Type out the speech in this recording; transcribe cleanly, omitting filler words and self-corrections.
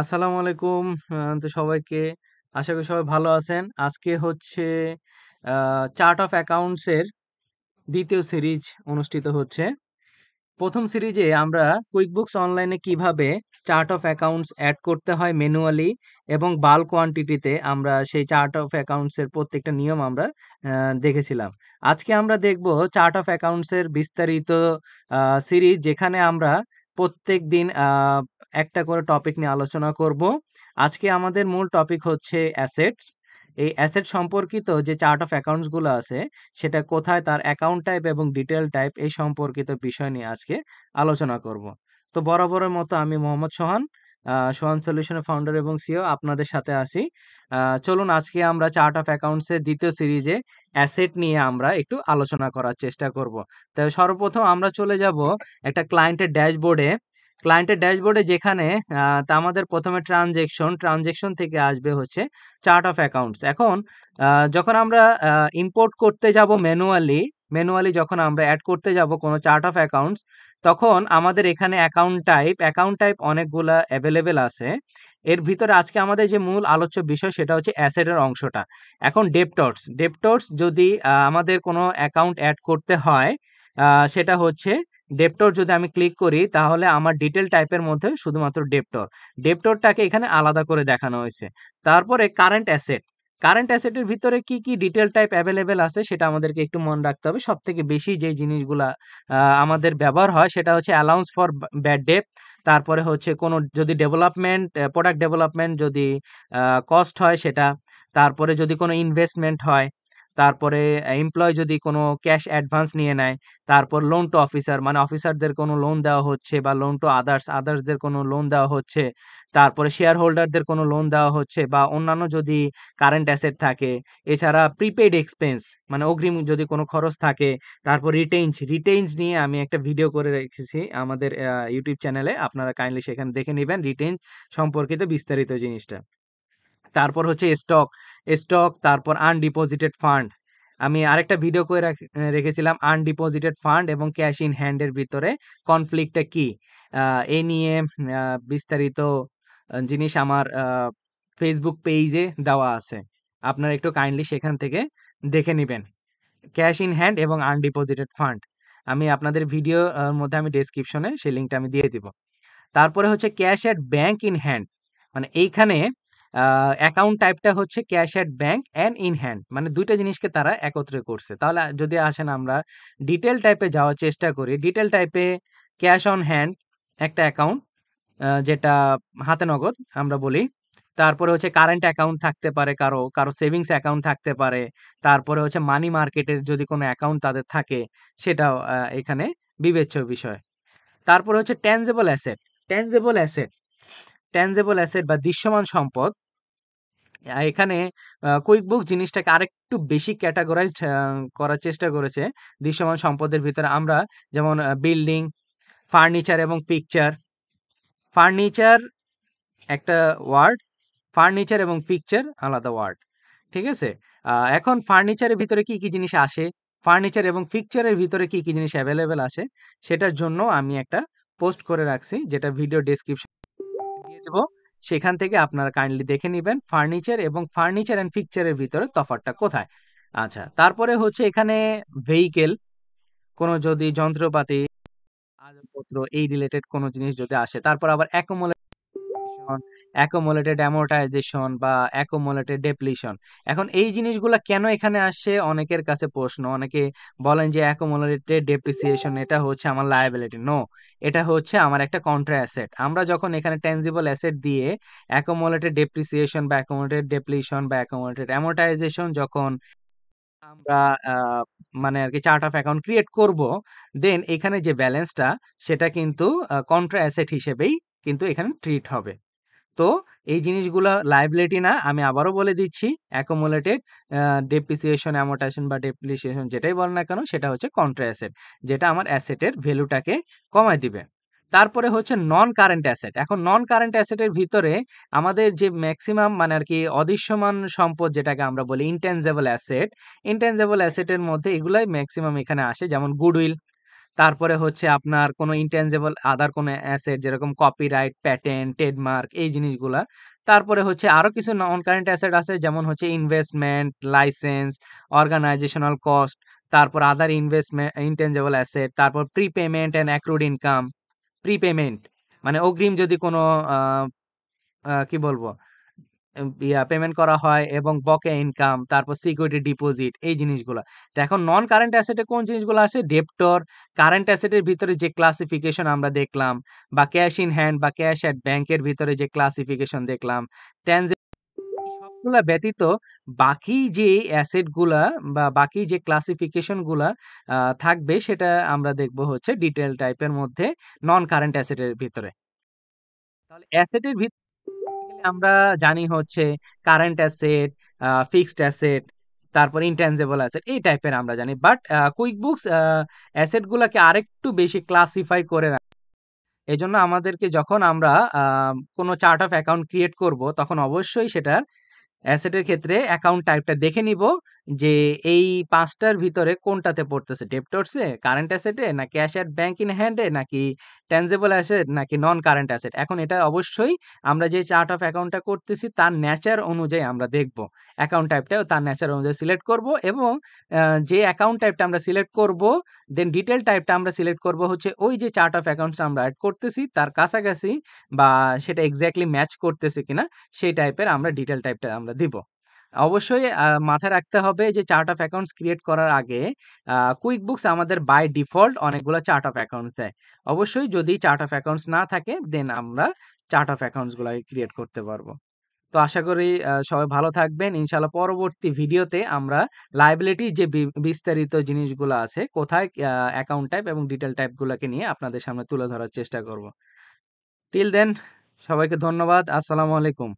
আসসালামু আলাইকুম। তো সবাইকে আশা করি সবাই ভালো আছেন। আজকে হচ্ছে চার্ট অফ অ্যাকাউন্টস এর ২য় সিরিজ অনুষ্ঠিত হচ্ছে। ১ম সিরিজে আমরা কুইকবুকস অনলাইনে কিভাবে চার্ট অফ অ্যাকাউন্টস এড করতে হয় ম্যানুয়ালি এবং বাল্ক কোয়ান্টিটিতে আমরা সেই চার্ট অফ অ্যাকাউন্টস এর প্রত্যেকটা নিয়ম আমরা দেখেছিলাম। আজকে আমরা দেখব চার্ট অফ অ্যাকাউন্টস এর বিস্তারিত সিরিজ, যেখানে আমরা প্রত্যেকদিন একটা করে টপিক নিয়ে আলোচনা করব। আজকে আমাদের মূল টপিক হচ্ছে অ্যাসেটস। এই অ্যাসেট সম্পর্কিত যে চার্ট অফ অ্যাকাউন্টস গুলো আছে, সেটা কোথায়, তার অ্যাকাউন্ট টাইপ এবং ডিটেল টাইপ, এই সম্পর্কিত বিষয় নিয়ে আজকে আলোচনা করব। তো বরাবরের মতো আমি মোহাম্মদ সোহান, সোহান সলিউশনের ফাউন্ডার এবং সিও আপনাদের সাথে আছি। চলুন আজকে আমরা চার্ট অফ অ্যাকাউন্টস এর ২য় সিরিজে অ্যাসেট নিয়ে আমরা একটু আলোচনা করার চেষ্টা করব। তো সর্বপ্রথম আমরা চলে যাব একটা ক্লায়েন্টের ড্যাশবোর্ডে, যেখানে তা আমাদের প্রথমে ট্রানজেকশন থেকে আসবে হচ্ছে চার্ট অফ অ্যাকাউন্টস। এখন যখন আমরা ইম্পোর্ট করতে যাব ম্যানুয়ালি যখন আমরা অ্যাড করতে যাব কোনো চার্ট অফ অ্যাকাউন্টস, তখন আমাদের এখানে অ্যাকাউন্ট টাইপ অনেকগুলা অ্যাভেলেবেল আছে। এর ভিতরে আজকে আমাদের যে মূল আলোচ্য বিষয় সেটা হচ্ছে অ্যাসেটের অংশটা। এখন ডেপ্টরস যদি আমাদের কোনো অ্যাকাউন্ট অ্যাড করতে হয়, সেটা হচ্ছে ডেপ্টর। যদি আমি ক্লিক করি তাহলে আমার ডিটেল টাইপের মধ্যে শুধুমাত্র ডেপ্টরটাকে এখানে আলাদা করে দেখানো হয়েছে। তারপরে কারেন্ট অ্যাসেটের ভিতরে কি কি ডিটেল টাইপ অ্যাভেলেবেল আছে সেটা আমাদেরকে একটু মনে রাখতে হবে। সব থেকে বেশি যে জিনিসগুলা আমাদের ব্যবহার হয় সেটা হচ্ছে অ্যালাউন্স ফর ব্যাড ডেপ। তারপরে হচ্ছে কোনো যদি প্রোডাক্ট ডেভেলপমেন্ট যদি কস্ট হয় সেটা। তারপরে যদি কোনো ইনভেস্টমেন্ট হয়। তারপরে এমপ্লয়ি যদি কোনো ক্যাশ অ্যাডভান্স নিয়ে নেয়। তারপর লোন টু অফিসার, মানে অফিসারদের কোনো লোন দেওয়া হচ্ছে, বা লোন টু আদার্সদের কোনো লোন দেওয়া হচ্ছে। তারপরে শেয়ার হোল্ডারদের কোনো লোন দেওয়া হচ্ছে, বা অন্যান্য যদি কারেন্ট অ্যাসেট থাকে। এছাড়া প্রিপেইড এক্সপেন্স, মানে অগ্রিম যদি কোনো খরচ থাকে। তারপর রিটেইনস নিয়ে আমি একটা ভিডিও করে রেখেছি আমাদের ইউটিউব চ্যানেলে, আপনারা কাইন্ডলি সেখানে দেখে নেবেন রিটেইনস সম্পর্কিত বিস্তারিত জিনিসটা। তারপর হচ্ছে স্টক, তারপর আনডিপোজিটেড ফান্ড। আমি আরেকটা ভিডিও করে রেখেছিলাম আনডিপোজিটেড ফান্ড এবং ক্যাশ ইন হ্যান্ড এর ভিতরে কনফ্লিক্টটা কি। এই নিয়ে বিস্তারিত জিনিস আমার ফেসবুক পেজে দেওয়া আছে। আপনারা একটু কাইন্ডলি সেখান থেকে দেখে নিবেন। ক্যাশ ইন হ্যান্ড এবং আনডিপোজিটেড ফান্ড আমি আপনাদের ভিডিও মধ্যে আমি ডেসক্রিপশনে সেই লিঙ্কটা আমি দিয়ে দিব। তারপরে হচ্ছে cash at bank in hand, মানে এইখানে অ্যাকাউন্ট টাইপটা হচ্ছে cash at bank and in hand, মানে ২ টা জিনিসকে তারা একত্রে করছে। তাহলে যদি আসেন আমরা ডিটেল টাইপে যাওয়ার চেষ্টা করি, ডিটেল টাইপে ক্যাশ অন হ্যান্ড একটা অ্যাকাউন্ট, যেটা হাতে নগদ আমরা বলি। তারপরে হচ্ছে কারেন্ট অ্যাকাউন্ট থাকতে পারে, কারো সেভিংস অ্যাকাউন্ট থাকতে পারে। তারপরে হচ্ছে মানি মার্কেটের যদি কোনো অ্যাকাউন্ট তাদের থাকে, সেটাও এখানে বিবেচ্য বিষয়। তারপরে হচ্ছে ট্যানজেবল অ্যাসেট ট্যানজেবল অ্যাসেট বা দৃশ্যমান সম্পদ। এখানে কুইকবুক জিনিসটাকে আরেকটু বেশি ক্যাটাগরাইজড করার চেষ্টা করেছে। দৃশ্যমান সম্পদের ভিতরে আমরা যেমন বিল্ডিং, ফার্নিচার এবং পিকচার। ফার্নিচার একটা ওয়ার্ড, ফার্নিচার এবং পিকচার আলাদা ওয়ার্ড। ঠিক আছে? এখন ফার্নিচারের ভিতরে কি, কি জিনিস আসে, ফার্নিচার এবং পিকচারের ভিতরে কি, কি জিনিস এভেইলেবল আসে, সেটার জন্য আমি একটা পোস্ট করে রাখছি, যেটা ভিডিও ডেসক্রিপশন দিয়ে দেব। সেখান থেকে আপনারা কাইন্ডলি দেখে নিবেন ফার্নিচার এন্ড পিকচারের ভিতরে তফাৎটা কোথায়। আচ্ছা, তারপরে হচ্ছে এখানে ভেহিকেল, কোনো যদি যন্ত্রপাতি, আসবাবপত্র এই রিলেটেড কোনো জিনিস যদি আসে। তারপর আবার অ্যাকুমুলেটেড অ্যামortization বা অ্যাকুমুলেটেড ডেপ্লিশন। এখন এই জিনিসগুলা কেন এখানে আসছে, অনেকের কাছে প্রশ্ন। অনেকে বলেন যে অ্যাকুমুলেটেড ডেপ্রিসিয়েশন এটা হচ্ছে আমার লায়াবিলিটি। নো, এটা হচ্ছে আমার একটা কন্ট্রা অ্যাসেট। আমরা যখন এখানে ট্যানজিবল অ্যাসেট দিয়ে অ্যাকুমুলেটেড ডেপ্রিসিয়েশন বা অ্যাকুমুলেটেড ডেপ্লিশন বা অ্যাকুমুলেটেড অ্যামortization যখন আমরা মানে আরকি চার্ট অফ অ্যাকাউন্ট ক্রিয়েট করব, দেন এখানে যে ব্যালেন্সটা সেটা কিন্তু কন্ট্রা অ্যাসেট হিসেবেই কিন্তু এখানে ট্রিট হবে। তো এই জিনিসগুলা লায়াবিলিটি না, আমি আবারও বলে দিচ্ছি। অ্যাকুমুলেটেড ডেপ্রিসিয়েশন, অ্যামortization বা ডেপ্রিসিয়েশন যেটাই বলেন না কেন, সেটা হচ্ছে কন্ট্রা অ্যাসেট, যেটা আমার অ্যাসেটের ভ্যালুটাকে কমায় দিবে। তারপরে হচ্ছে নন কারেন্ট অ্যাসেট। এখন নন কারেন্ট অ্যাসেটের ভিতরে আমাদের যে ম্যাক্সিমাম মানে আরকি অদৃশ্যমান সম্পদ, যেটাকে আমরা বলি ইনট্যানজিবল অ্যাসেটের মধ্যে এগুলাই ম্যাক্সিমাম এখানে আসে। যেমন গুডউইল, তারপরে হচ্ছে আপনার কোনো ইনট্যাঞ্জিবল আদার কোনো অ্যাসেট যেরকম কপিরাইট, প্যাটেন্ট, ট্রেডমার্ক এই জিনিসগুলা। তারপরে হচ্ছে আরো কিছু নন কারেন্ট অ্যাসেট আছে যেমন হচ্ছে ইনভেস্টমেন্ট, লাইসেন্স, অর্গানাইজেশনাল কস্ট, তারপর আদার ইনট্যাঞ্জিবল অ্যাসেট, তারপর prepayment and accrued income. Prepayment মানে অগ্রিম যদি কোনো আ কি বলবো? পেমেন্ট করা হয় এবং বকেয়া ইনকাম, তারপর সিকিউরিটি ডিপোজিট এই জিনিসগুলা। তো এখন নন কারেন্ট অ্যাসেট এ কোন জিনিসগুলো আসে? ডেপ্টর, কারেন্ট অ্যাসেট এর ভিতরে যে ক্লাসিফিকেশন আমরা দেখলাম বা ক্যাশ ইন হ্যান্ড বা ক্যাশ এট ব্যাংক এর ভিতরে যে ক্লাসিফিকেশন দেখলাম, এই সবগুলা ব্যতীত বাকি যে অ্যাসেট গুলা বা বাকি যে ক্লাসিফিকেশন গুলা থাকবে সেটা আমরা দেখব হচ্ছে ডিটেইল টাইপের মধ্যে নন কারেন্ট অ্যাসেট এর ভিতরে। তাহলে অ্যাসেটের ভিতরে আমরা জানি হচ্ছে কারেন্ট অ্যাসেট, ফিক্সড অ্যাসেট, তারপর ইনট্যাঞ্জিবল অ্যাসেট এই টাইপের আমরা জানি। বাট কুইক বুকস অ্যাসেট গুলাকে আরেকটু বেশি ক্লাসিফাই করে রাখে। এজন্য আমাদেরকে যখন আমরা কোনো চার্ট অফ অ্যাকাউন্ট ক্রিয়েট করব তখন অবশ্যই সেটার অ্যাসেটের ক্ষেত্রে অ্যাকাউন্ট টাইপটা দেখে নিব যে এই ৫ টার ভিতরে কোনটাতে পড়তেছে। ডেপ্টরস এ, কারেন্ট অ্যাসেট এ, না cash at bank in hand এ, নাকি ট্যানজিবল অ্যাসেট, নাকি নন কারেন্ট অ্যাসেট। এখন এটা অবশ্যই আমরা যে চার্ট অফ অ্যাকাউন্টটা করতেছি তার ন্যাচার অনুযায়ী আমরা দেখব। অ্যাকাউন্ট টাইপটাও তার ন্যাচার অনুযায়ী সিলেক্ট করব এবং যে অ্যাকাউন্ট টাইপটা আমরা সিলেক্ট করব দেন ডিটেইল টাইপটা আমরা সিলেক্ট করব হচ্ছে ওই যে চার্ট অফ অ্যাকাউন্টস আমরা এড করতেছি তার কাছাকাছি বা সেটা এক্সাক্টলি ম্যাচ করতেছে কিনা সেই টাইপের আমরা ডিটেইল টাইপটা আমরা দিব। অবশ্যই মাথায় রাখতে হবে যে চার্ট অফ অ্যাকাউন্টস ক্রিয়েট করার আগে কুইকবুকস আমাদের বাই ডিফল্ট অনেকগুলো চার্ট অফ অ্যাকাউন্টস দেয়। অবশ্যই যদি চার্ট অফ অ্যাকাউন্টস না থাকে দেন আমরা চার্ট অফ অ্যাকাউন্টস গুলাই ক্রিয়েট করতে পারবো। তো আশা করি সবাই ভালো থাকবেন। ইনশাআল্লাহ পরবর্তী ভিডিওতে আমরা লায়াবিলিটি যে বিস্তারিত জিনিসগুলো আছে, কোথায় অ্যাকাউন্ট টাইপ এবং ডিটেইল টাইপ গুলাকে নিয়ে আপনাদের সামনে তুলে ধরার চেষ্টা করব। টিল দেন সবাইকে ধন্যবাদ। আসসালামু আলাইকুম।